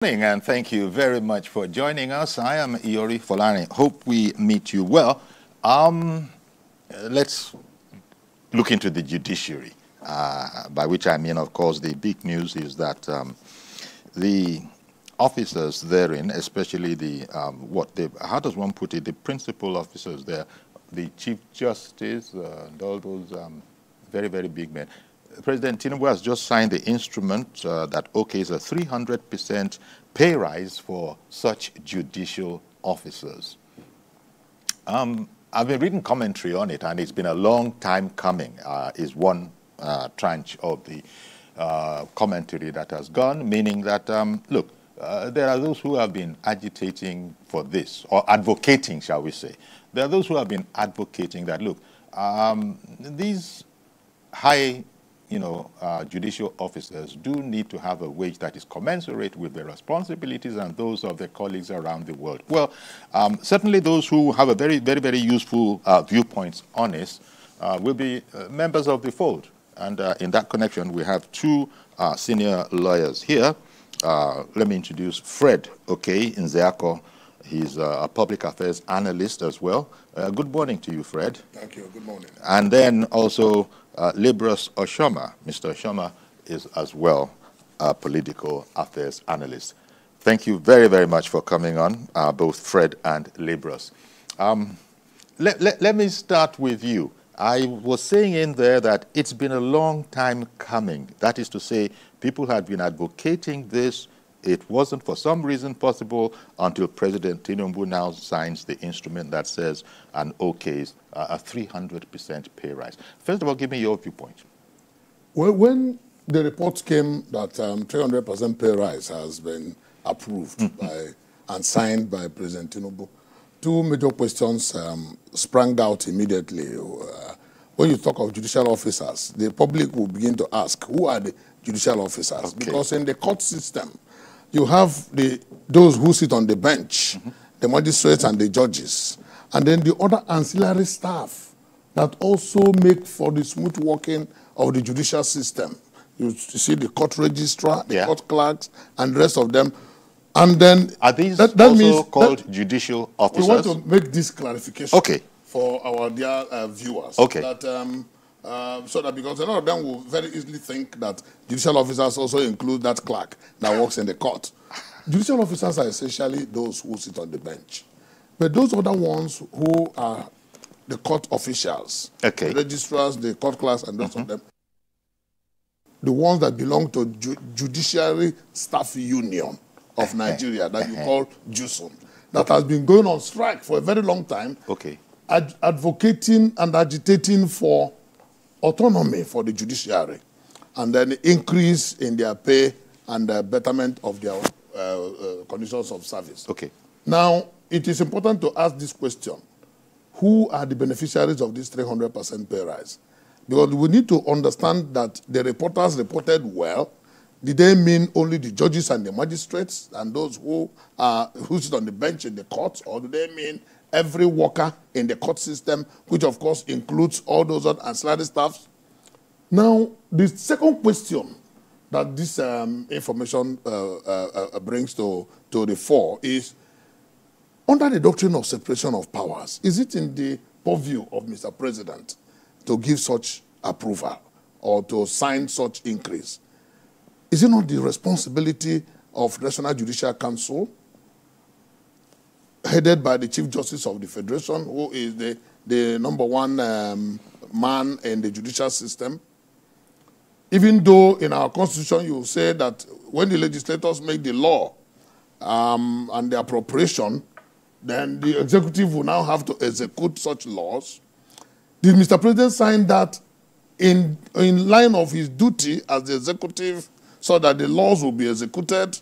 Morning, and thank you very much for joining us. I am Iori Folani. Hope we meet you well. Let's look into the judiciary, by which I mean, of course, the big news is that the officers therein, especially the, how does one put it, the principal officers there, the Chief Justice, and all those very, very big men. President Tinubu has just signed the instrument that okays a 300% pay rise for such judicial officers. I've been reading commentary on it, and it's been a long time coming, is one tranche of the commentary that has gone, meaning that, look, there are those who have been agitating for this, or advocating, shall we say. There are those who have been advocating that, look, these high judicial officers do need to have a wage that is commensurate with their responsibilities and those of their colleagues around the world. Well, certainly those who have a very, very, very useful viewpoints on this will be members of the fold. And in that connection, we have two senior lawyers here. Let me introduce Fred Nzeako. He's a public affairs analyst as well. Good morning to you, Fred. Thank you. Good morning. And then also Libras Oshoma. Mr. Oshoma is as well a political affairs analyst. Thank you very, very much for coming on, both Fred and Libras. Let me start with you. I was saying in there that it's been a long time coming. That is to say, people had been advocating this. It wasn't for some reason possible until President Tinubu now signs the instrument that says and okays a 300% pay rise. First of all, give me your viewpoint. Well, when the report came that 300% pay rise has been approved by and signed by President Tinubu, two major questions sprang out immediately. When you talk of judicial officers, the public will begin to ask, who are the judicial officers? Okay. Because in the court system, you have those who sit on the bench, the magistrates and the judges, and then the other ancillary staff that also make for the smooth working of the judicial system. You see the court registrar, the court clerks, and the rest of them. And then are these also called judicial officers? We want to make this clarification for our dear viewers. Okay. That, so that because a lot of them will very easily think that judicial officers also include that clerk that works in the court. Judicial officers are essentially those who sit on the bench. But those other ones who are the court officials, the registrars, the court clerks, and those of them, the ones that belong to Judiciary Staff Union of Nigeria that you call JUSUN, that has been going on strike for a very long time, advocating and agitating for autonomy for the judiciary, and then increase in their pay and the betterment of their conditions of service. Now, it is important to ask this question. Who are the beneficiaries of this 300% pay rise? Because we need to understand that the reporters reported well. Did they mean only the judges and the magistrates and those who sit on the bench in the courts, or do they mean every worker in the court system, which of course includes all those ancillary staffs? Now, the second question that this information brings to the fore is, under the doctrine of separation of powers, is it in the purview of Mr. President to give such approval or to sign such increase? Is it not the responsibility of National Judicial Council, headed by the Chief Justice of the Federation, who is the #1 man in the judicial system? Even though in our Constitution you say that when the legislators make the law and the appropriation, then the executive will now have to execute such laws. Did Mr. President sign that in line of his duty as the executive so that the laws will be executed?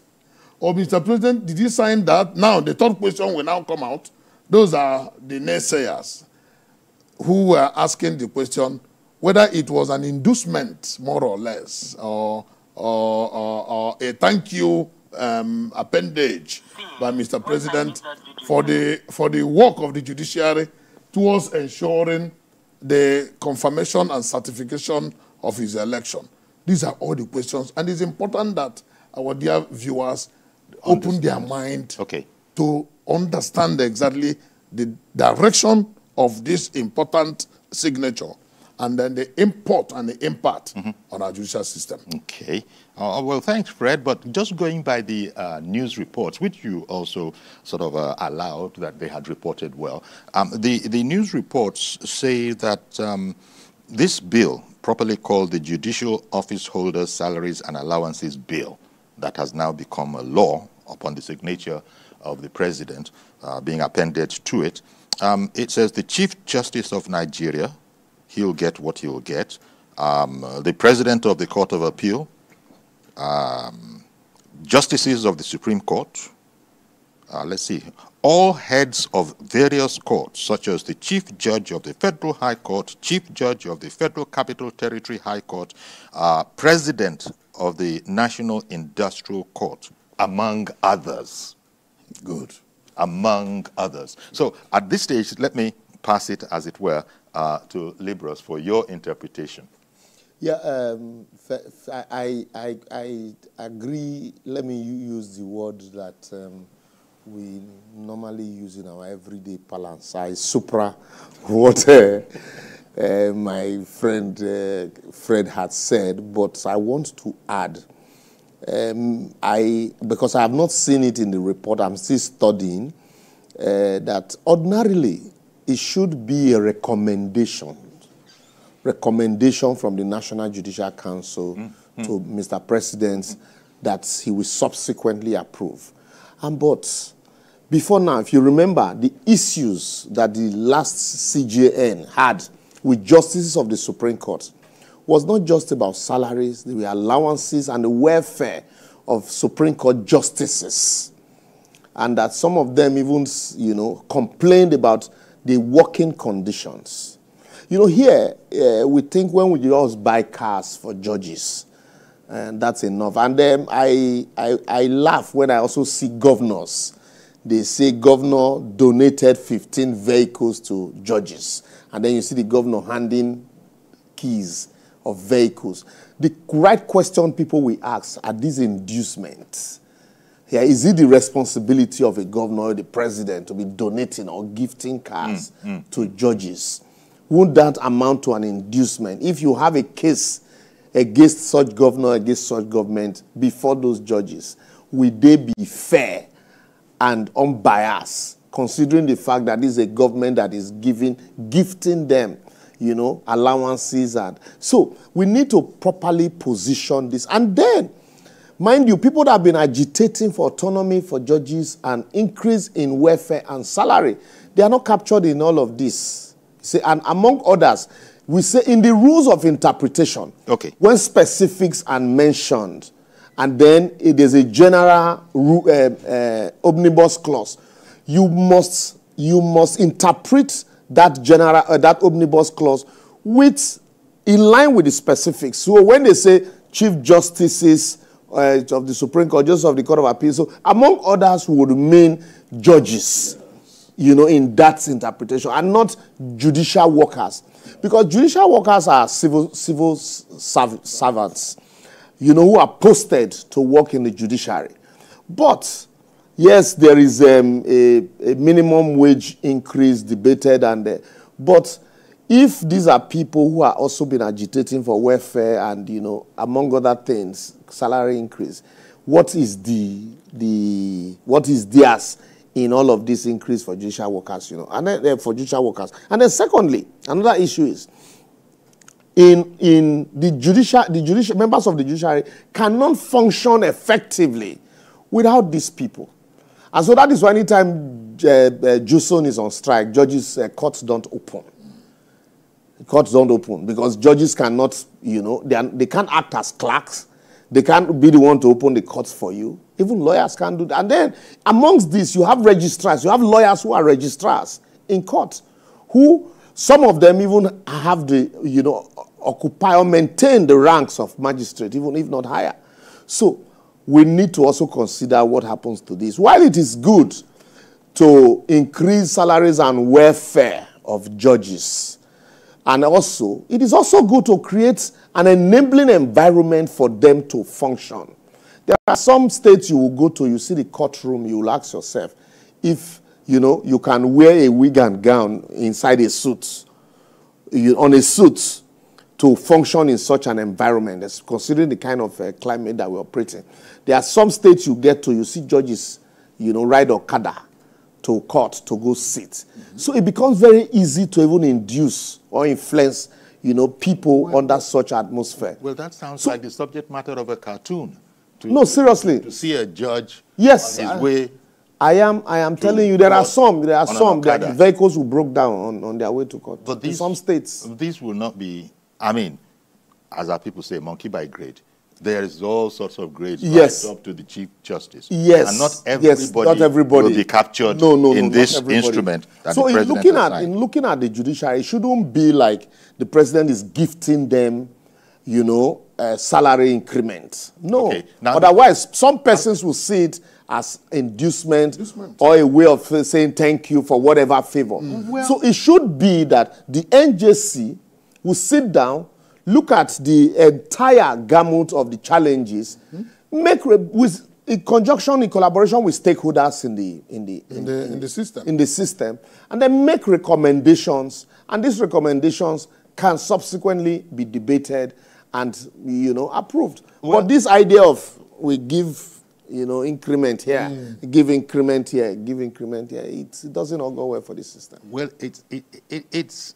Or Mr. President, did he sign that? Now, the third question will now come out. Those are the naysayers who were asking the question whether it was an inducement, more or less, or a thank you appendage by Mr. President for the work of the judiciary towards ensuring the confirmation and certification of his election. These are all the questions, and it's important that our dear viewers open their mind to understand exactly the direction of this important signature and then the import and the impact on our judicial system. Okay. Well, thanks, Fred. But just going by the news reports, which you also sort of allowed that they had reported well, the news reports say that this bill, properly called the Judicial Office Holders' Salaries and Allowances Bill, that has now become a law upon the signature of the president being appended to it, it says the Chief Justice of Nigeria, he'll get what he'll get. The President of the Court of Appeal, Justices of the Supreme Court, let's see, all heads of various courts, such as the Chief Judge of the Federal High Court, Chief Judge of the Federal Capital Territory High Court, President of the National Industrial Court, among others. Good. Among others. So at this stage, let me pass it, as it were, to Libros for your interpretation. Yeah, I agree. Let me use the word that we normally use in our everyday parlance. I supra what my friend Fred had said, but I want to add, because I have not seen it in the report, I'm still studying, that ordinarily it should be a recommendation from the National Judicial Council to Mr. President that he will subsequently approve. But before now, if you remember, the issues that the last CJN had with justices of the Supreme Court was not just about salaries, there were allowances and the welfare of Supreme Court justices. And that some of them even, complained about the working conditions. Here, we think when we just buy cars for judges, and that's enough. And then I laugh when I also see governors. They say governor donated 15 vehicles to judges. And then you see the governor handing keys of vehicles. The right question people will ask, are these inducements? Yeah, is it the responsibility of a governor or the president to be donating or gifting cars to judges? Won't that amount to an inducement? If you have a case against such governor, against such government, before those judges, will they be fair and unbiased, considering the fact that this is a government that is gifting them, allowances? And so we need to properly position this. And then, mind you, people that have been agitating for autonomy for judges and increase in welfare and salary, they are not captured in all of this. See, and among others, we say in the rules of interpretation, when specifics are mentioned, and then it is a general omnibus clause, you must interpret that general that omnibus clause in line with the specifics. So when they say Chief Justices of the Supreme Court, Justice of the Court of Appeal, so among others would mean judges, in that interpretation, and not judicial workers. Because judicial workers are civil servants, who are posted to work in the judiciary. But, yes, there is a minimum wage increase debated, but if these are people who are also been agitating for welfare and, among other things, salary increase, what is theirs in all of this increase for judicial workers, and then for judicial workers. And then secondly, another issue is in the judicial members of the judiciary cannot function effectively without these people. And so that is why anytime JUSON is on strike, judges' courts don't open. Courts don't open because judges cannot, they can't act as clerks. They can't be the one to open the courts for you. Even lawyers can't do that. And then amongst this, you have registrars. You have lawyers who are registrars in court, who some of them even have the, occupy or maintain the ranks of magistrate, even if not higher. So we need to also consider what happens to this. While it is good to increase salaries and welfare of judges, and also, it is also good to create an enabling environment for them to function. There are some states you will go to, you see the courtroom, you will ask yourself if, you know, you can wear a wig and gown inside a suit, on a suit, to function in such an environment, considering the kind of climate that we operate in. There are some states you get to, you see judges, you know, ride Okada to court to go sit. Mm-hmm. So it becomes very easy to even induce or influence, you know, people under such atmosphere. Well, that sounds like the subject matter of a cartoon. No, seriously. To see a judge on his way. I am telling you, there are vehicles who broke down on their way to court. But in some states. This will not be, I mean, as our people say, monkey by grade. There is all sorts of grades right up to the Chief Justice. Yes. And not everybody will be captured in this instrument that the president has signed. In looking at the judiciary, it shouldn't be like the president is gifting them, you know, salary increment. No. Okay. Otherwise, some persons will see it as inducement or a way of saying thank you for whatever favor. Well, so it should be that the NJC will sit down, look at the entire gamut of the challenges, make in conjunction, in collaboration with stakeholders in the system, and then make recommendations. And these recommendations can subsequently be debated and, you know, approved. Well, but this idea of we give, you know, increment here, give increment here, give increment here, it doesn't all go well for the system. Well, it's